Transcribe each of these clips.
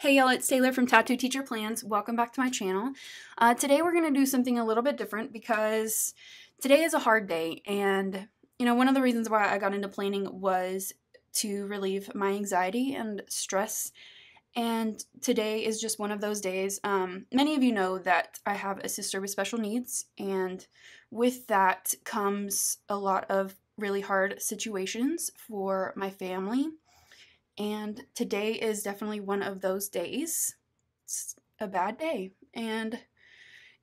Hey y'all, it's Taylor from Tattoo Teacher Plans. Welcome back to my channel. Today we're going to do something a little bit different because today is a hard day, and one of the reasons why I got into planning was to relieve my anxiety and stress, and today is just one of those days. Many of you know that I have a sister with special needs, and with that comes a lot of really hard situations for my family. And today is definitely one of those days. It's a bad day, and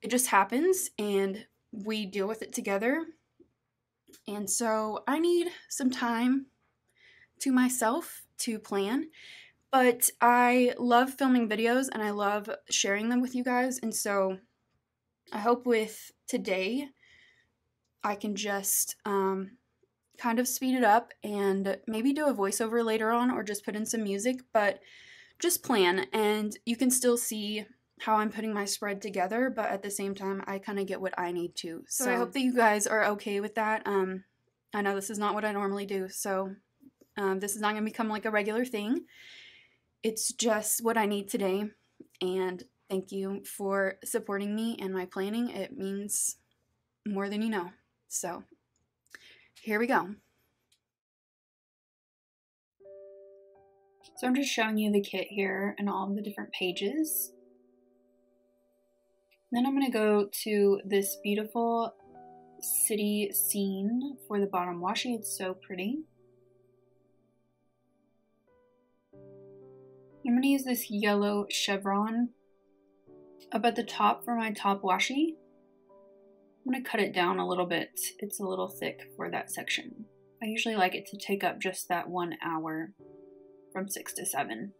it just happens, and we deal with it together. And so I need some time to myself to plan, but I love filming videos and I love sharing them with you guys. And so I hope with today I can just kind of speed it up and maybe do a voiceover later on or just put in some music, but just plan, and you can still see how I'm putting my spread together, but at the same time I kind of get what I need to. So I hope that you guys are okay with that. I know this is not what I normally do, so this is not going to become like a regular thing. It's just what I need today, and thank you for supporting me and my planning. It means more than you know. So here we go. So I'm just showing you the kit here and all of the different pages. Then I'm going to go to this beautiful city scene for the bottom washi. It's so pretty. I'm going to use this yellow chevron up at the top for my top washi. I'm going to cut it down a little bit. It's a little thick for that section. I usually like it to take up just that 1 hour from 6 to 7.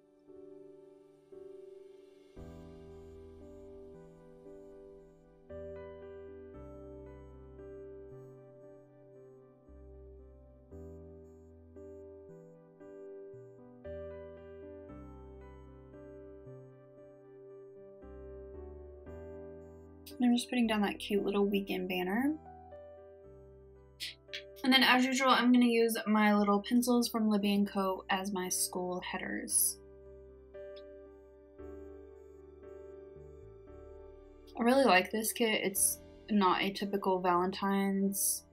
I'm just putting down that cute little weekend banner. And then as usual, I'm going to use my little pencils from Libby & Co. as my school headers. I really like this kit. It's not a typical Valentine's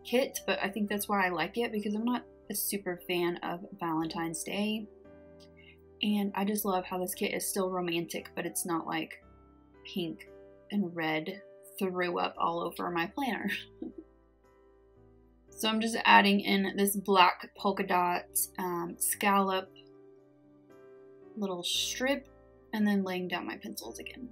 kit, but I think that's why I like it, because I'm not a super fan of Valentine's Day. And I just love how this kit is still romantic, but it's not like pink and red threw up all over my planner. So I'm just adding in this black polka dot scallop little strip, and then laying down my pencils again.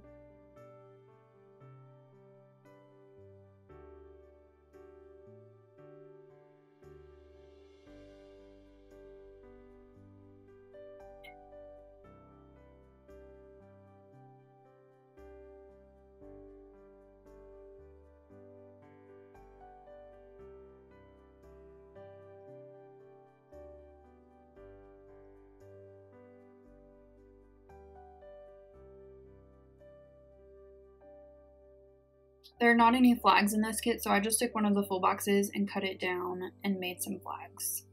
There are not any flags in this kit, so I just took one of the full boxes and cut it down and made some flags.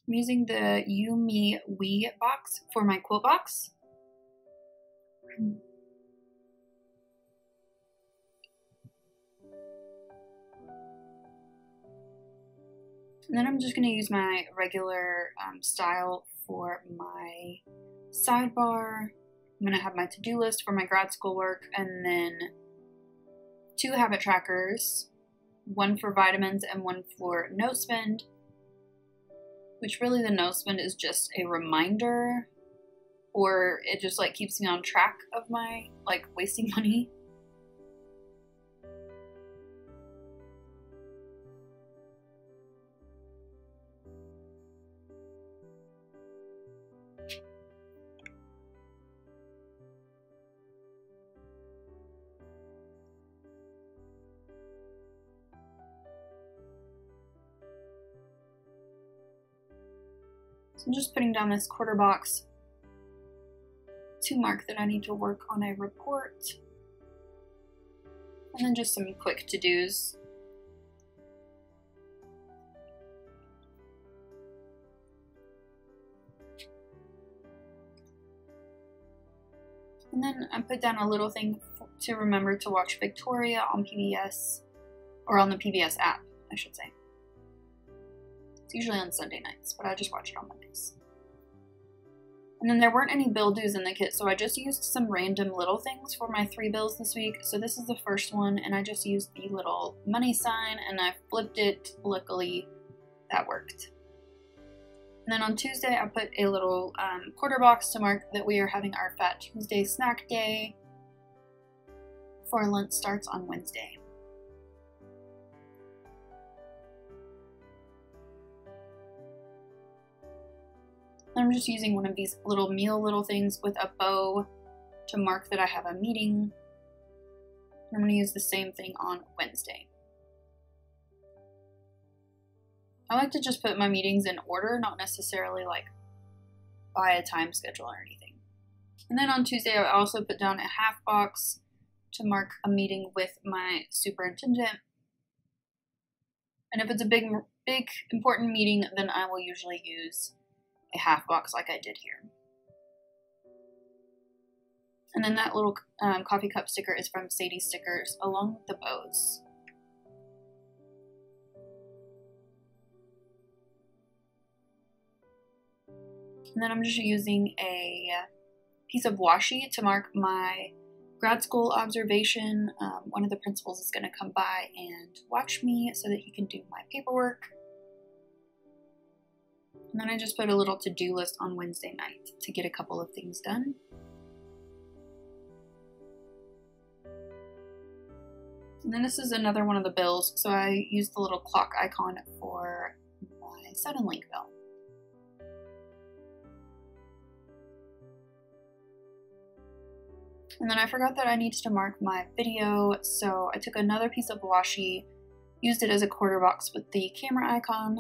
I'm using the You, Me, We box for my quilt box. And then I'm just going to use my regular style for my sidebar. I'm going to have my to-do list for my grad school work, and then 2 habit trackers, one for vitamins and one for no spend, which really the no spend is just a reminder, or it just like keeps me on track of my like wasting money. So I'm just putting down this quarter box to mark that I need to work on a report. And then just some quick to-dos. And then I put down a little thing to remember to watch Victoria on PBS, or on the PBS app, I should say. It's usually on Sunday nights, but I just watch it on Mondays. And then there weren't any bill dues in the kit, so I just used some random little things for my 3 bills this week. So this is the first one, and I just used the little money sign, and I flipped it. Luckily, that worked. And then on Tuesday, I put a little quarter box to mark that we are having our Fat Tuesday snack day before lunch starts on Wednesday. I'm just using one of these little things with a bow to mark that I have a meeting. I'm going to use the same thing on Wednesday. I like to just put my meetings in order, not necessarily like by a time schedule or anything. And then on Tuesday, I also put down a half box to mark a meeting with my superintendent. And if it's a big important meeting, then I will usually use a half box like I did here. And then that little coffee cup sticker is from Sadie Stickers, along with the bows. And then I'm just using a piece of washi to mark my grad school observation. One of the principals is going to come by and watch me so that he can do my paperwork. And then I just put a little to-do list on Wednesday night to get a couple of things done. And then this is another one of the bills, so I used the little clock icon for my Suddenlink bill. And then I forgot that I needed to mark my video, so I took another piece of washi, used it as a quarter box with the camera icon.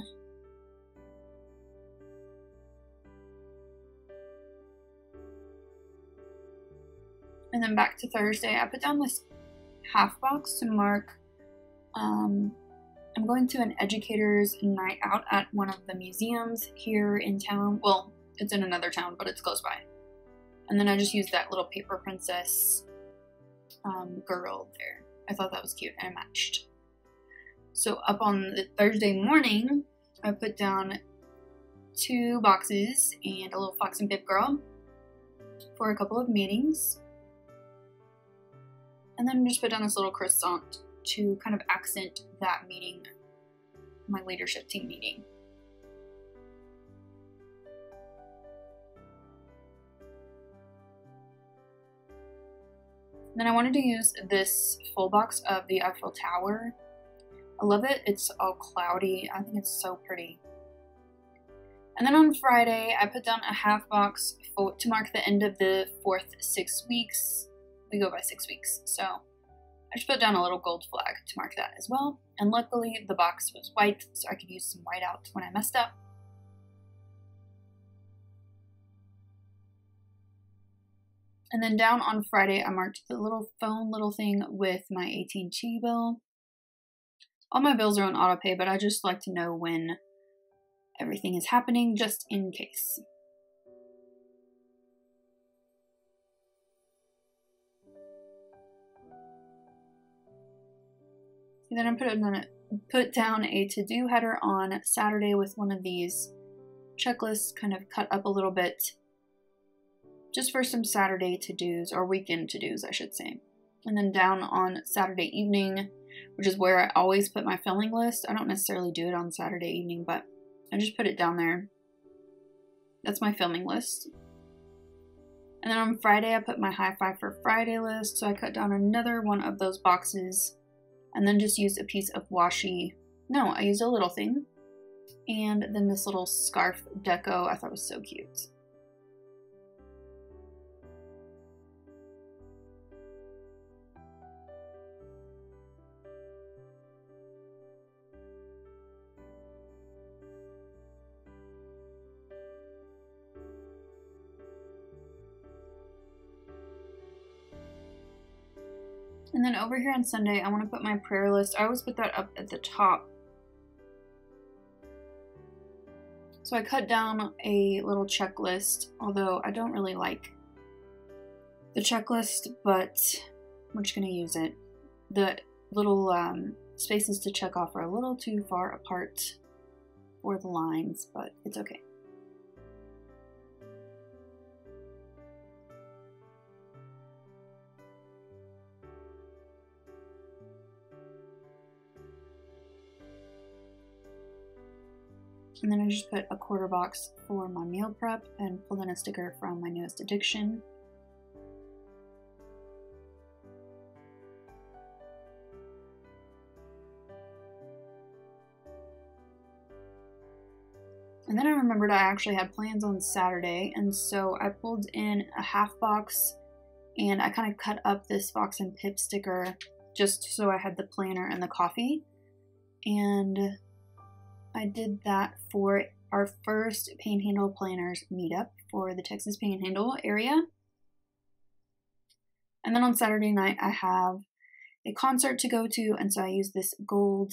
And then back to Thursday, I put down this half box to mark, I'm going to an educator's night out at one of the museums here in town. Well, it's in another town, but it's close by. And then I just used that little paper princess girl there. I thought that was cute and it matched. So up on the Thursday morning, I put down 2 boxes and a little fox and pip girl for a couple of meetings. And then just put down this little croissant to kind of accent that meeting, my leadership team meeting. Then I wanted to use this full box of the Eiffel Tower. I love it. It's all cloudy. I think it's so pretty. And then on Friday, I put down a half box to mark the end of the 4th 6 weeks. We go by 6 weeks, so I just put down a little gold flag to mark that as well. And luckily the box was white, so I could use some white out when I messed up. And then down on Friday, I marked the little phone thing with my AT&T bill. All my bills are on auto pay, but I just like to know when everything is happening, just in case. And then I put down a to-do header on Saturday with one of these checklists kind of cut up a little bit, just for some Saturday to-dos, or weekend to-dos, I should say. And then down on Saturday evening, which is where I always put my filming list. I don't necessarily do it on Saturday evening, but I just put it down there. That's my filming list. And then on Friday, I put my high five for Friday list, so I cut down another one of those boxes. And then just used a piece of washi. No, I used a little thing. And then this little scarf deco I thought was so cute. And then over here on Sunday, I want to put my prayer list. I always put that up at the top. So I cut down a little checklist, although I don't really like the checklist, but we're just going to use it. The little spaces to check off are a little too far apart for the lines, but it's okay. And then I just put a quarter box for my meal prep and pulled in a sticker from my newest addiction. And then I remembered I actually had plans on Saturday, and so I pulled in a half box and I kind of cut up this Fox and Pip sticker just so I had the planner and the coffee. And I did that for our first Panhandle Planners meetup for the Texas Panhandle area. And then on Saturday night, I have a concert to go to, and so I used this gold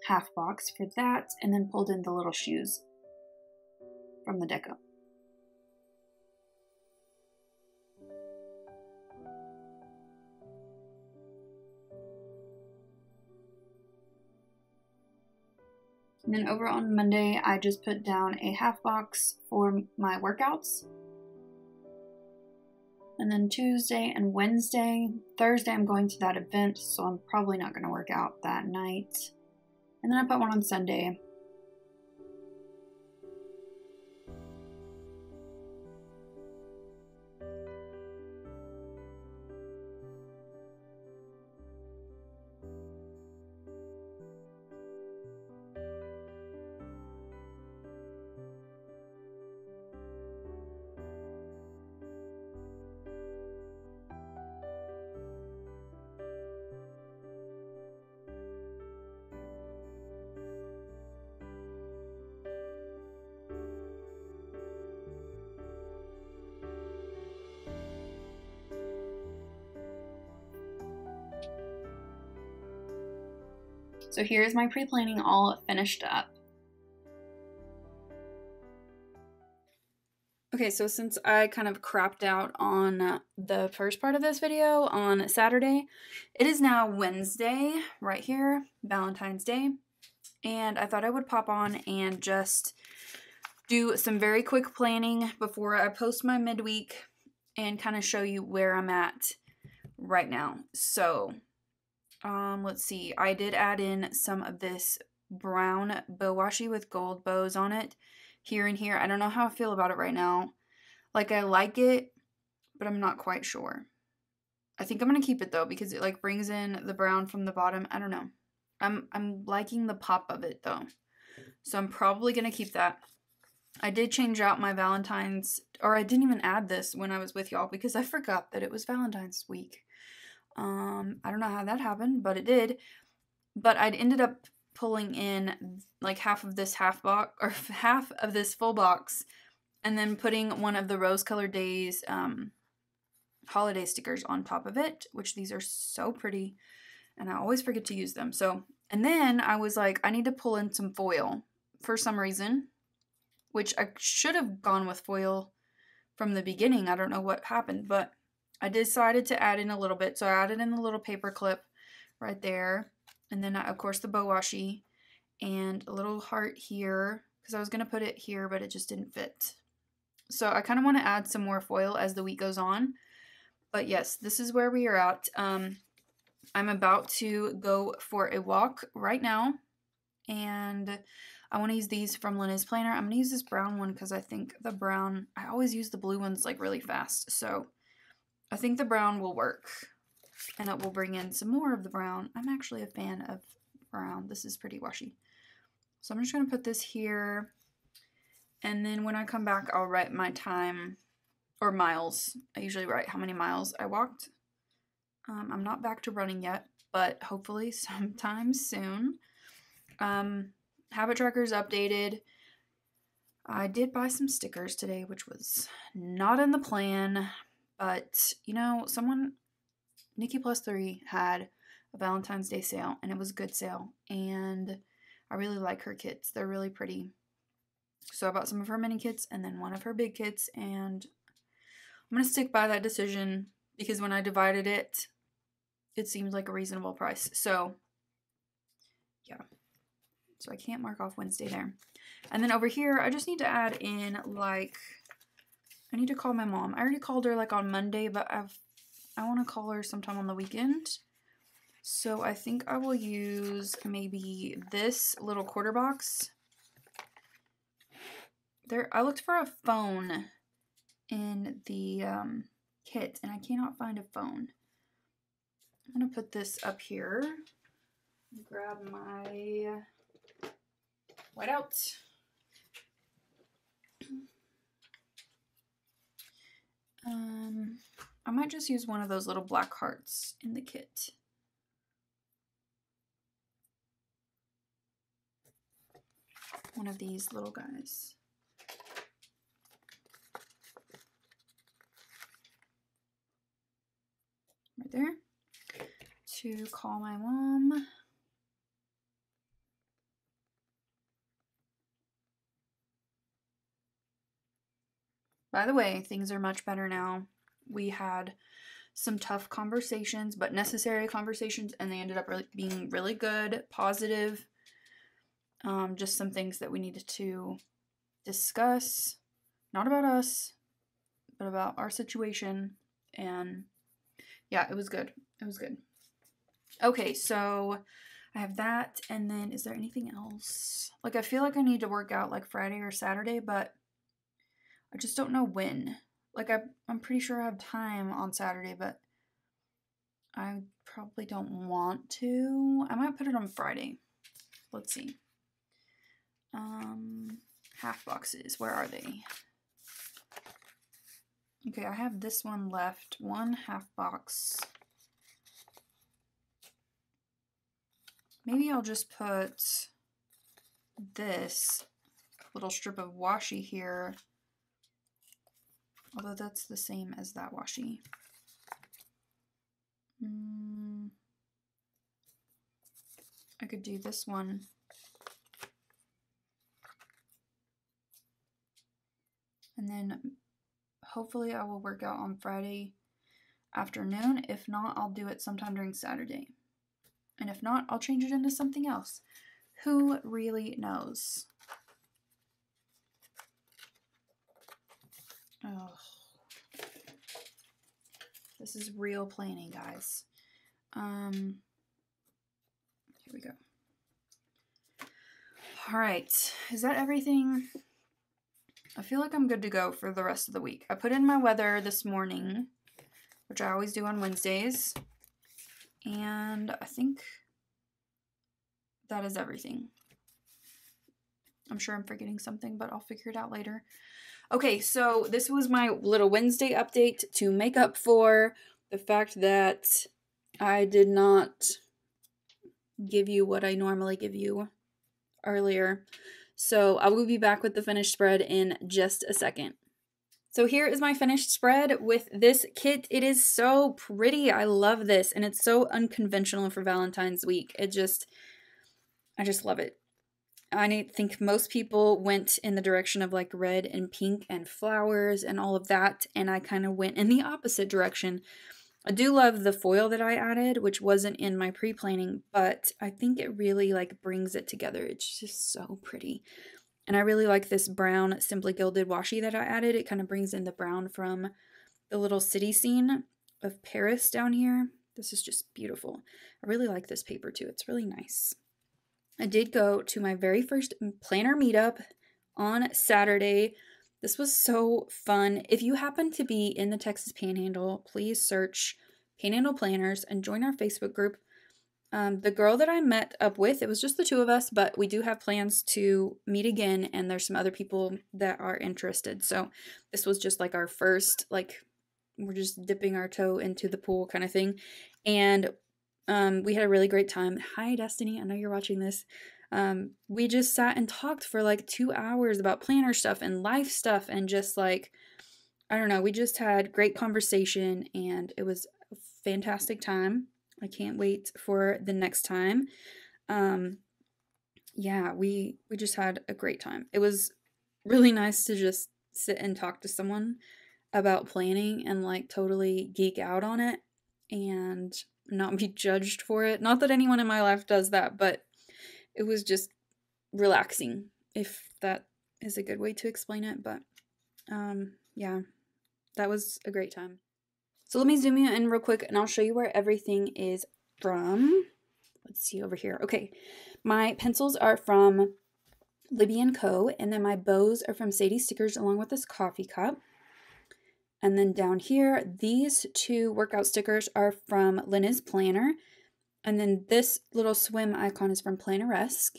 half box for that, and then pulled in the little shoes from the deco. And then over on Monday, I just put down a half box for my workouts. And then Tuesday and Wednesday, Thursday I'm going to that event, so I'm probably not going to work out that night. And then I put one on Sunday. So here's my pre-planning all finished up. Okay, so since I kind of crapped out on the first part of this video on Saturday, it is now Wednesday, right here, Valentine's Day, and I thought I would pop on and just do some very quick planning before I post my midweek and kind of show you where I'm at right now. So, let's see, I did add in some of this brown bow washi with gold bows on it here and here. I don't know how I feel about it right now. Like, I like it, but I'm not quite sure. I think I'm going to keep it though, because it like brings in the brown from the bottom. I don't know. I'm liking the pop of it though. So I'm probably going to keep that. I did change out my Valentine's, or I didn't even add this when I was with y'all because I forgot that it was Valentine's week. I don't know how that happened, but it did. But I'd ended up pulling in like half of this half box, or half of this full box, and then putting one of the Rose Colored Days holiday stickers on top of it, which these are so pretty, and I always forget to use them. So, and then I was like, I need to pull in some foil for some reason, which I should have gone with foil from the beginning. I don't know what happened, but I decided to add in a little bit. So I added in the little paper clip right there. And then, of course, the bow washi and a little heart here because I was going to put it here, but it just didn't fit. So I kind of want to add some more foil as the week goes on. But yes, this is where we are at. I'm about to go for a walk right now. And I want to use these from Lena's planner. I'm going to use this brown one because I think the brown, I always use the blue ones like really fast. So I think the brown will work. And it will bring in some more of the brown. I'm actually a fan of brown. This is pretty washy. So I'm just going to put this here. And then when I come back, I'll write my time or miles. I usually write how many miles I walked. I'm not back to running yet, but hopefully sometime soon. Habit tracker's updated. I did buy some stickers today, which was not in the plan. But, you know, someone Nikki Plus 3 had a Valentine's Day sale, and it was a good sale, and I really like her kits. They're really pretty. So I bought some of her mini kits and then one of her big kits, and I'm going to stick by that decision because when I divided it, it seems like a reasonable price. So, yeah. So I can't mark off Wednesday there. And then over here, I just need to add in, like, I need to call my mom. I already called her, like, on Monday, but I want to call her sometime on the weekend. So I think I will use maybe this little quarter box. I looked for a phone in the kit, and I cannot find a phone. I'm going to put this up here. Grab my whiteout. I might just use one of those little black hearts in the kit. One of these little guys. Right there. To call my mom. By the way, things are much better now. We had some tough conversations, but necessary conversations, and they ended up being really good, positive. Just some things that we needed to discuss, not about us, but about our situation. And yeah, it was good. It was good. Okay, so I have that, and then is there anything else? Like, I feel like I need to work out like Friday or Saturday, but I just don't know when. Like, I'm pretty sure I have time on Saturday, but I probably don't want to. I might put it on Friday. Let's see. Half boxes. Where are they? Okay, I have this one left. One half box. Maybe I'll just put this little strip of washi here. Although that's the same as that washi. I could do this one. And then hopefully I will work out on Friday afternoon. If not, I'll do it sometime during Saturday. And if not, I'll change it into something else. Who really knows? Oh, this is real planning, guys. Here we go. All right, is that everything? I feel like I'm good to go for the rest of the week. I put in my weather this morning, which I always do on Wednesdays. And I think that is everything. I'm sure I'm forgetting something, but I'll figure it out later. Okay, so this was my little Wednesday update to make up for the fact that I did not give you what I normally give you earlier. So I will be back with the finished spread in just a second. So here is my finished spread with this kit. It is so pretty. I love this, and it's so unconventional for Valentine's week. I just love it. I think most people went in the direction of like red and pink and flowers and all of that, and I kind of went in the opposite direction. I do love the foil that I added, which wasn't in my pre-planning, but I think it really like brings it together. It's just so pretty. And I really like this brown Simply Gilded washi that I added. It kind of brings in the brown from the little city scene of Paris down here. This is just beautiful. I really like this paper too. It's really nice. I did go to my very first planner meetup on Saturday. This was so fun. If you happen to be in the Texas Panhandle, please search Panhandle Planners and join our Facebook group. The girl that I met up with, it was just the two of us, but we do have plans to meet again, and there's some other people that are interested. So this was just like our first, like, we're just dipping our toe into the pool kind of thing. And we had a really great time. Hi, Destiny. I know you're watching this. We just sat and talked for like 2 hours about planner stuff and life stuff and just like I don't know, we just had great conversation and it was a fantastic time. I can't wait for the next time. Yeah, we just had a great time. It was really nice to just sit and talk to someone about planning and like totally geek out on it and not be judged for it. Not that anyone in my life does that, but it was just relaxing, if that is a good way to explain it. But yeah, that was a great time. So let me zoom you in real quick and I'll show you where everything is from. Let's see over here. Okay, my pencils are from Libby & Co. And then my bows are from Sadie Stickers along with this coffee cup. And then down here, these two workout stickers are from Linna's Planner. And then this little swim icon is from Planneresque.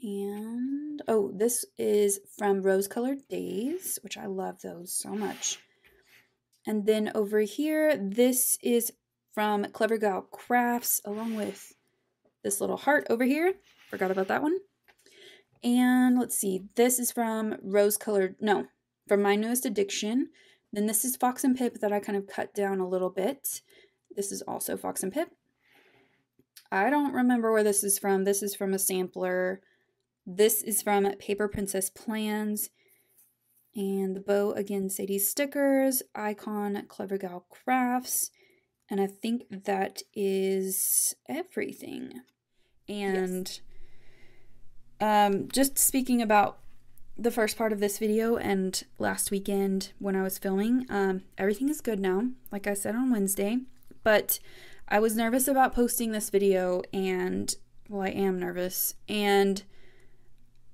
And, oh, this is from Rose Colored Days, which I love those so much. And then over here, this is from Clever Gal Crafts, along with this little heart over here. Forgot about that one. And let's see, this is from from My Newest Addiction. Then this is Fox and Pip that I kind of cut down a little bit. This is also Fox and Pip. I don't remember where this is from. This is from a sampler. This is from Paper Princess Plans. And the bow, again, Sadie Stickers. Icon, Clever Gal Crafts. And I think that is everything. And just speaking about the first part of this video and last weekend when I was filming, everything is good now, like I said on Wednesday. But I was nervous about posting this video, and, well, I am nervous. And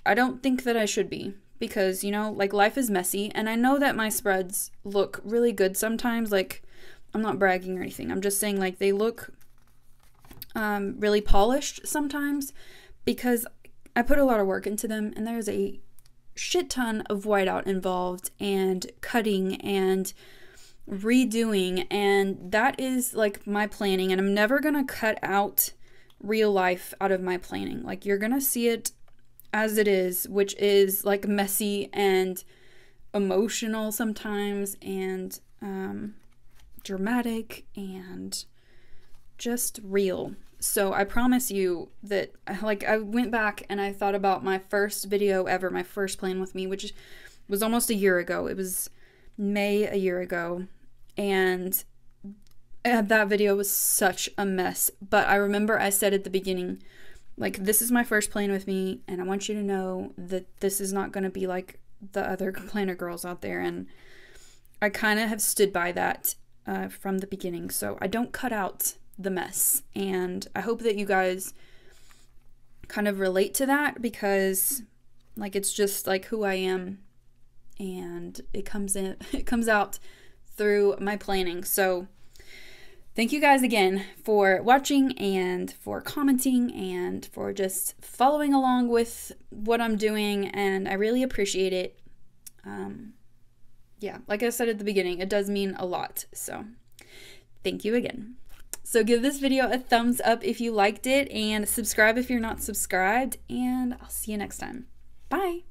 I don't think that I should be, because, you know, like, life is messy, and I know that my spreads look really good sometimes. Like, I'm not bragging or anything. I'm just saying, like, they look really polished sometimes because I put a lot of work into them, and there's a shit ton of whiteout involved and cutting and redoing, and that is like my planning, and I'm never gonna cut out real life out of my planning. Like, you're gonna see it as it is, which is like messy and emotional sometimes, and dramatic and just real. So I promise you that, like, I went back and I thought about my first video ever, my first plan with me, which was almost a year ago. It was May a year ago, and that video was such a mess. But I remember I said at the beginning, like, this is my first plan with me, and I want you to know that this is not going to be like the other planner girls out there. And I kind of have stood by that from the beginning, so I don't cut out the mess. And I hope that you guys kind of relate to that, because, like, it's just like who I am, and it comes out through my planning. So thank you guys again for watching and for commenting and for just following along with what I'm doing, and I really appreciate it. Yeah, like I said at the beginning, it does mean a lot, so thank you again. So give this video a thumbs up if you liked it, and subscribe if you're not subscribed, and I'll see you next time. Bye!